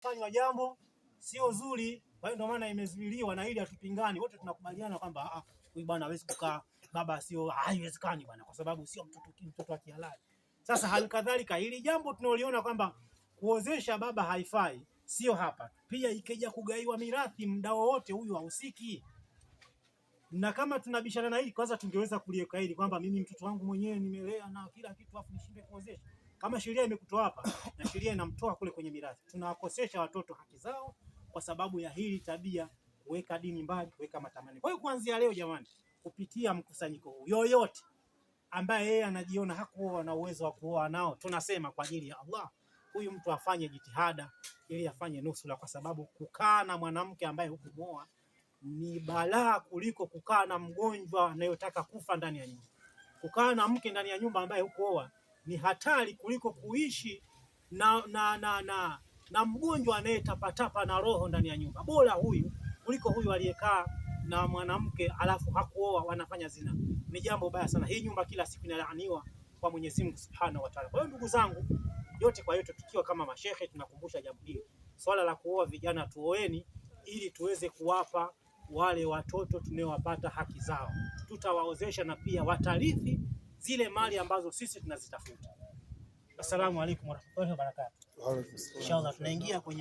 fanywa jambo sio zuri, kwa hiyo ndio maana imezuiliwa, na ili hatupingani, wote tunakubaliana kwamba huyu bwana hawezi kukaa, baba sio, haiwezekani bwana, kwa sababu sio mtoto wa kihalali. Sasa halikadhalika hili jambo tunaliona kwamba kuozesha baba haifai, sio hapa pia, ikija kugaiwa mirathi muda wote huyu hahusiki. Na kama tunabishana na hili, kwanza tungeweza kuliweka hili kwamba mimi mtoto wangu mwenyewe nimelea na kila kitu, afu nishinde kuozesha. Kama sheria imekutoa hapa na sheria inamtoa kule kwenye mirathi, tunawakosesha watoto haki zao kwa sababu ya hili tabia, kuweka dini mbali, kuweka matamanio. Kwa hiyo kuanzia leo jamani, kupitia mkusanyiko huu, yoyote ambaye yeye anajiona hakuoa na uwezo wa kuoa nao, tunasema kwa ajili ya Allah, huyu mtu afanye jitihada ili afanye nusura, kwa sababu kukaa na mwanamke ambaye hukumuoa ni balaa kuliko kukaa na mgonjwa anayotaka kufa ndani ya nyumba. Kukaa na mke ndani ya nyumba ambaye hukuoa ni hatari kuliko kuishi na mgonjwa anayetapatapa na roho ndani ya nyumba. Bora huyu kuliko huyu aliyekaa na mwanamke alafu hakuoa, wanafanya zina. Ni jambo baya sana. Hii nyumba kila siku inalaaniwa kwa Mwenyezi Mungu Subhanahu wa Ta'ala. Kwa hiyo ndugu zangu, yote kwa yote, tukiwa kama mashehe tunakumbusha jambo hili. Swala la kuoa vijana, tuoeni ili tuweze kuwapa wale watoto tunayowapata haki zao. Tutawaozesha na pia watarithi zile mali ambazo sisi tunazitafuta. Assalamu alaikum warahmatullahi wabarakatuh. Inshallah tunaingia kwenye